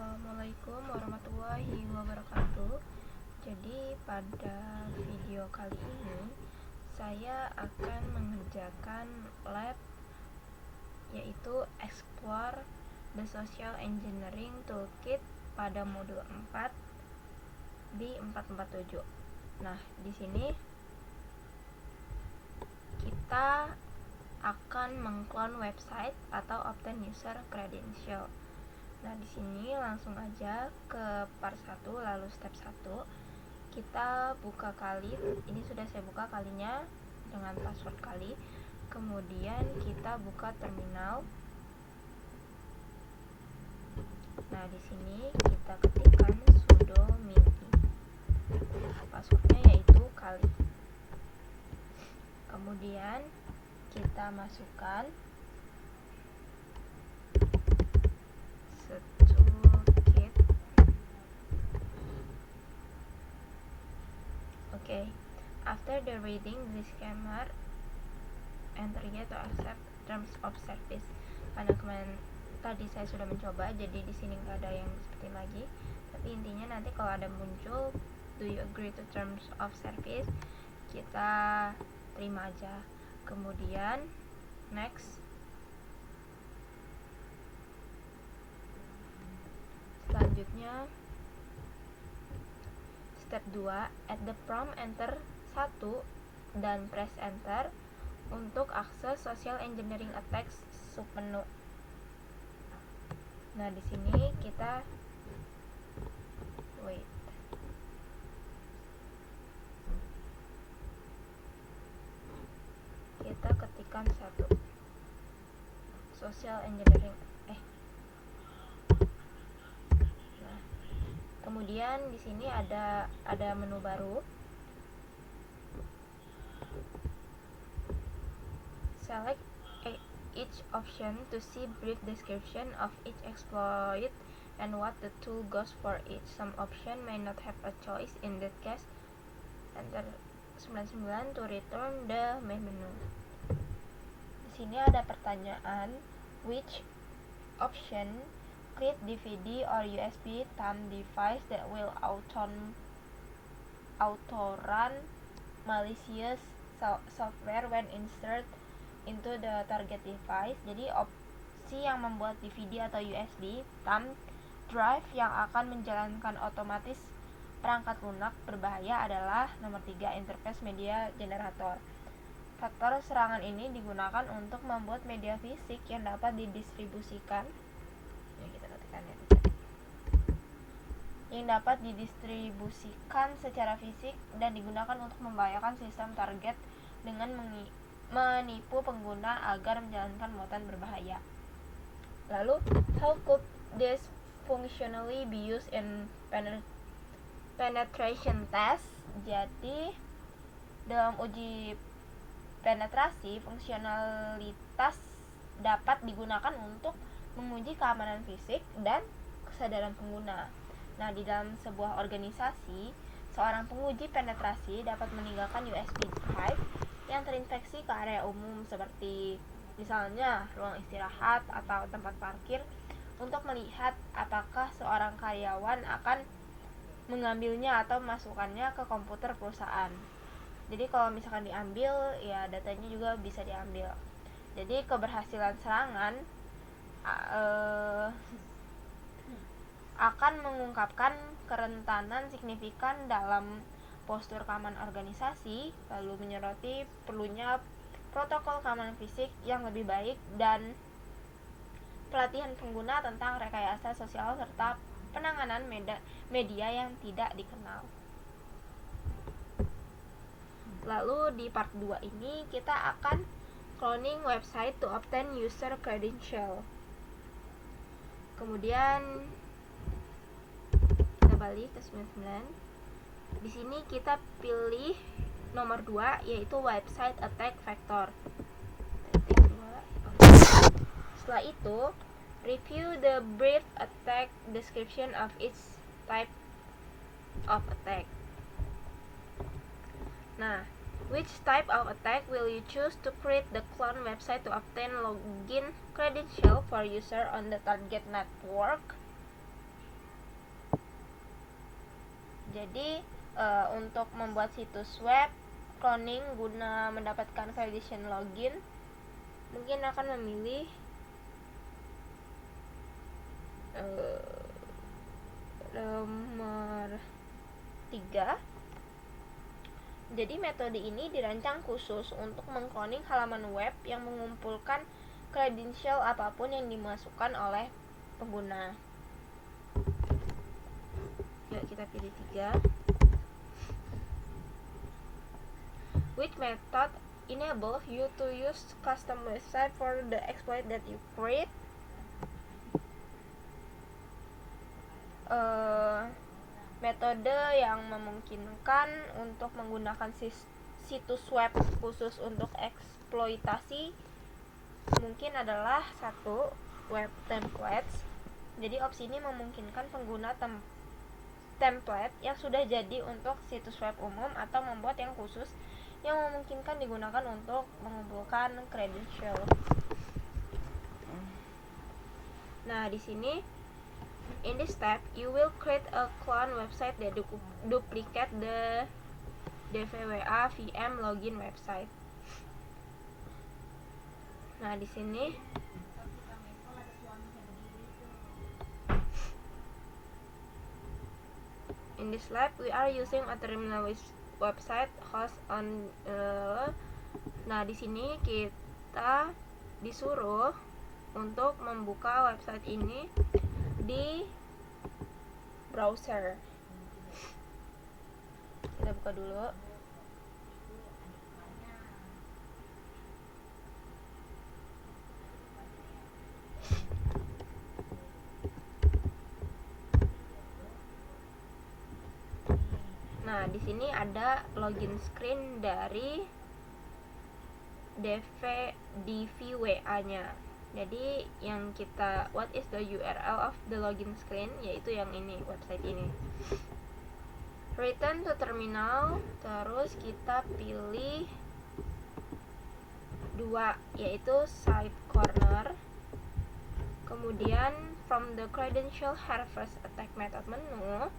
Assalamualaikum warahmatullahi wabarakatuh. Jadi pada video kali ini saya akan mengerjakan lab yaitu Explore the Social Engineering Toolkit pada modul 4 di 447. Nah, di sini kita akan mengclone website atau obtain user credential. Nah, di sini langsung aja ke part 1, lalu step 1. Kita buka kali, ini sudah saya buka kalinya dengan password kali. Kemudian kita buka terminal. Nah, di sini kita ketikkan sudo mini. Passwordnya yaitu kali. Kemudian kita masukkan toolkit. Okay. After the reading disclaimer, enter here to accept terms of service. Karena kemarin tadi saya sudah mencoba, jadi di sini nggak ada yang seperti lagi. Tapi intinya nanti kalau ada muncul do you agree to terms of service, kita terima aja. Kemudian next. Selanjutnya step 2, at the prompt enter 1 dan press enter untuk akses social engineering attacks submenu. Nah, di sini kita ketikkan 1 social engineering. Kemudian di sini ada menu baru. Select each option to see brief description of each exploit and what the tool goes for each. Some option may not have a choice. In that case, enter 99 to return the main menu. Di sini ada pertanyaan, which option create DVD or USB thumb device that will auto-run malicious software when inserted into the target device. Jadi opsi yang membuat DVD atau USB thumb drive yang akan menjalankan otomatis perangkat lunak berbahaya adalah nomor 3, interface media generator. Faktor serangan ini digunakan untuk membuat media fisik yang dapat didistribusikan secara fisik dan digunakan untuk membahayakan sistem target dengan menipu pengguna agar menjalankan muatan berbahaya. Lalu, how could this functionally be used in penetration test? Jadi, dalam uji penetrasi, fungsionalitas dapat digunakan untuk menguji keamanan fisik dan kesadaran pengguna. Nah, di dalam sebuah organisasi, seorang penguji penetrasi dapat meninggalkan USB drive yang terinfeksi ke area umum seperti misalnya ruang istirahat atau tempat parkir untuk melihat apakah seorang karyawan akan mengambilnya atau memasukkannya ke komputer perusahaan. Jadi kalau misalkan diambil, ya datanya juga bisa diambil. Jadi keberhasilan serangan akan mengungkapkan kerentanan signifikan dalam postur keamanan organisasi, lalu menyoroti perlunya protokol keamanan fisik yang lebih baik dan pelatihan pengguna tentang rekayasa sosial serta penanganan media yang tidak dikenal. Lalu di part 2 ini kita akan cloning website to obtain user credential. Kemudian kita balik ke 99. Di sini kita pilih nomor 2 yaitu website attack vector. Setelah itu, review the brief attack description of each type of attack. Nah, which type of attack will you choose to create the clone website to obtain login credential for user on the target network? Jadi untuk membuat situs web cloning guna mendapatkan validation login, mungkin akan memilih nomor 3. Jadi metode ini dirancang khusus untuk mengcloning halaman web yang mengumpulkan credential apapun yang dimasukkan oleh pengguna. Yuk kita pilih 3. Which method enables you to use custom website for the exploit that you create? Metode yang memungkinkan untuk menggunakan situs web khusus untuk eksploitasi mungkin adalah 1. Web templates. Jadi opsi ini memungkinkan pengguna template yang sudah jadi untuk situs web umum atau membuat yang khusus yang memungkinkan digunakan untuk mengumpulkan credential. Nah, di sini in this step you will create a clone website that duplicate the DVWA VM login website. Nah, di sini in this lab we are using a terminal website host on nah, di sini kita disuruh untuk membuka website ini di browser. Kita buka dulu. Nah, di sini ada login screen dari DVWA-nya. Jadi yang kita what is the URL of the login screen, yaitu yang ini, website ini. Return to terminal, terus kita pilih 2, yaitu side corner. Kemudian from the credential harvest attack method menu,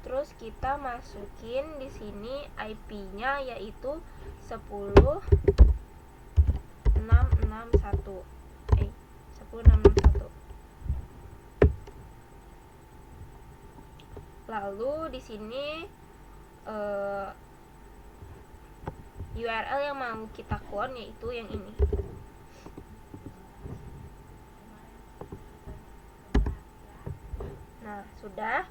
terus kita masukin di sini IP-nya yaitu 10.661. 10.661. Lalu di sini URL yang mau kita clone yaitu yang ini. Nah, sudah.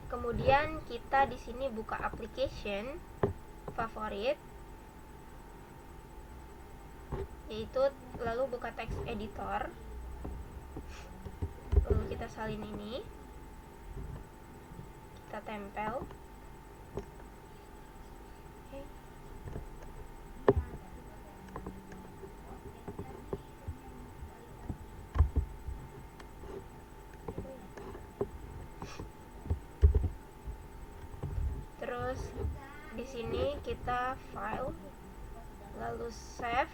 Kemudian kita di sini buka application favorit, yaitu lalu buka text editor. Lalu kita salin ini, kita tempel. Terus di sini kita file, lalu save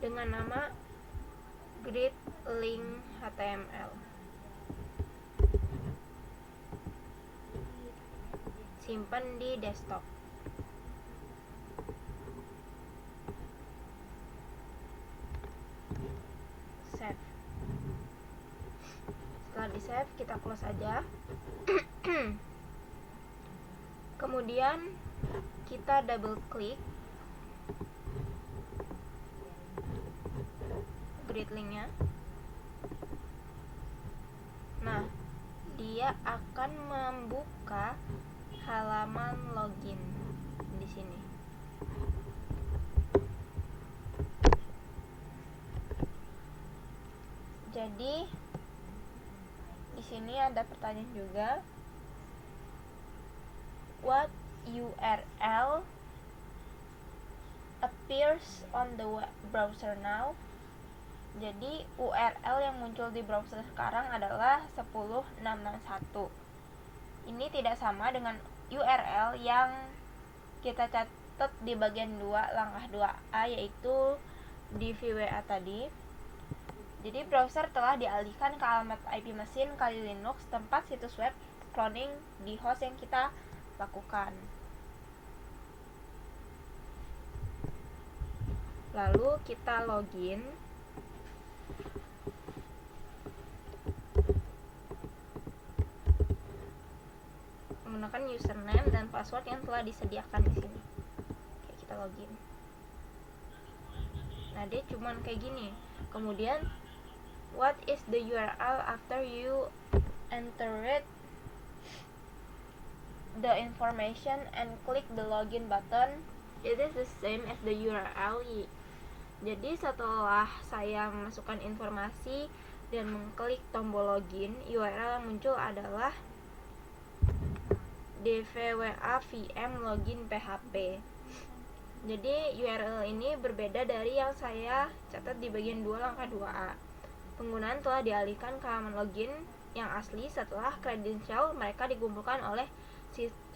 dengan nama gridlink.html. Simpan di desktop. Save. Setelah di save, kita close aja. Kemudian kita double klik gridlink-nya. Nah, dia akan membuka halaman login di sini. Jadi di sini ada pertanyaan juga. What URL appears on the web browser now? Jadi URL yang muncul di browser sekarang adalah 10.661. Ini tidak sama dengan URL yang kita catat di bagian 2 langkah 2A, yaitu DVWA tadi. Jadi browser telah dialihkan ke alamat IP mesin Kali Linux, tempat situs web cloning di host yang kita lakukan. Lalu kita login. Menggunakan username dan password yang telah disediakan di sini. Oke, kita login. Nah, dia cuman kayak gini. Kemudian what is the URL after you entered the information and click the login button? It is the same as the URL. Jadi setelah saya masukkan informasi dan mengklik tombol login, URL yang muncul adalah dvwa vm login php. Jadi URL ini berbeda dari yang saya catat di bagian 2 langkah 2A. Penggunaan telah dialihkan ke halaman login yang asli setelah kredensial mereka dikumpulkan oleh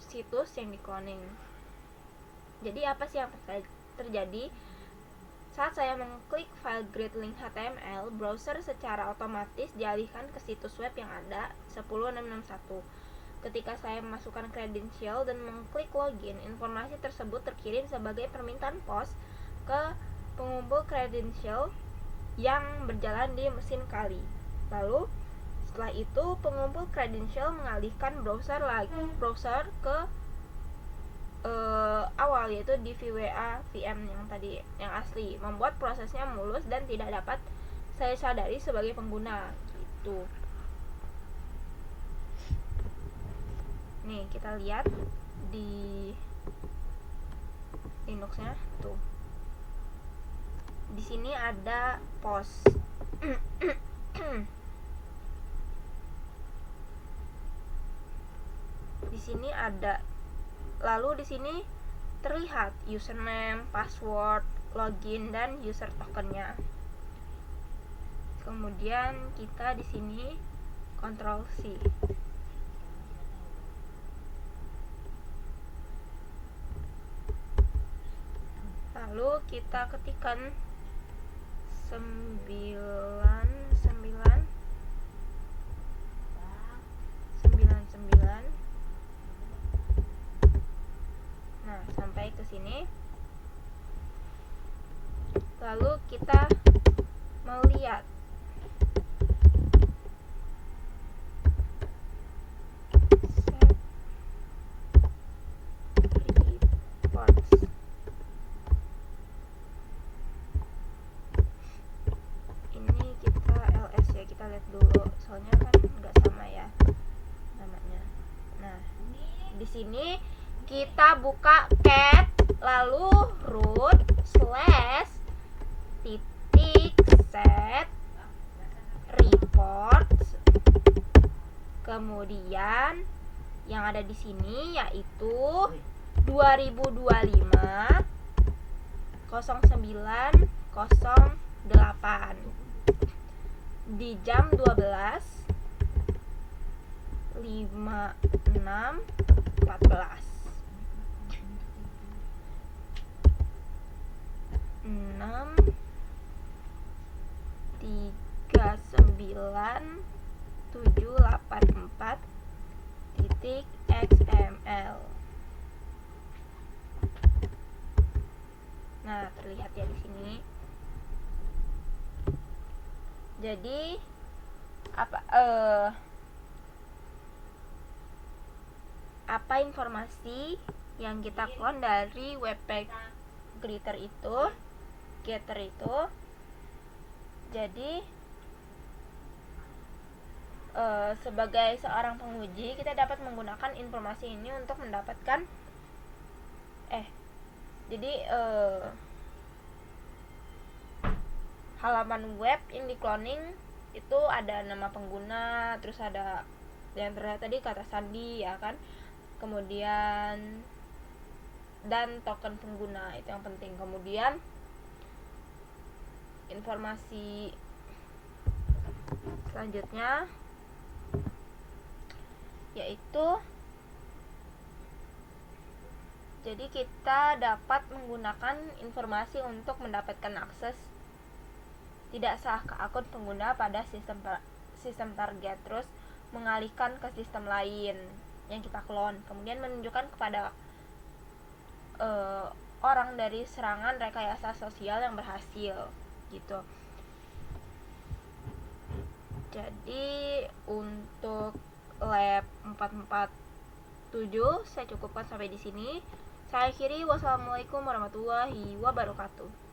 situs yang dikloning. Jadi apa sih yang terjadi? Saat saya mengklik file grid link HTML, browser secara otomatis dialihkan ke situs web yang ada 10661. Ketika saya memasukkan kredensial dan mengklik login, informasi tersebut terkirim sebagai permintaan pos ke pengumpul kredensial yang berjalan di mesin Kali. Lalu setelah itu pengumpul kredensial mengalihkan browser ke awal, yaitu dvwa vm yang tadi, yang asli, membuat prosesnya mulus dan tidak dapat saya sadari sebagai pengguna gitu. Nih, kita lihat di Linuxnya tuh. Di sini ada post. Di sini ada. Lalu di sini terlihat username, password, login dan user tokennya. Kemudian kita di sini Ctrl C. Lalu kita ketikkan 99. Nah, sampai ke sini. Lalu kita melihat kita lihat dulu, soalnya kan nggak sama ya namanya. Nah, di sini kita buka cat, lalu root /set reports. Kemudian yang ada di sini yaitu 2025 0908 di jam 12.56.14 639.784.xml. Nah, terlihat ya di sini. Jadi apa informasi yang kita clone dari webpack getter itu. Jadi sebagai seorang penguji, kita dapat menggunakan informasi ini untuk mendapatkan halaman web yang di cloning itu ada nama pengguna, terus ada yang terlihat tadi kata sandi ya kan, kemudian dan token pengguna, itu yang penting. Kemudian informasi selanjutnya yaitu jadi kita dapat menggunakan informasi untuk mendapatkan akses tidak sah ke akun pengguna pada sistem target, terus mengalihkan ke sistem lain yang kita clone, kemudian menunjukkan kepada orang dari serangan rekayasa sosial yang berhasil gitu. Jadi untuk lab 447 saya cukupkan sampai di sini. Saya akhiri, wassalamualaikum warahmatullahi wabarakatuh.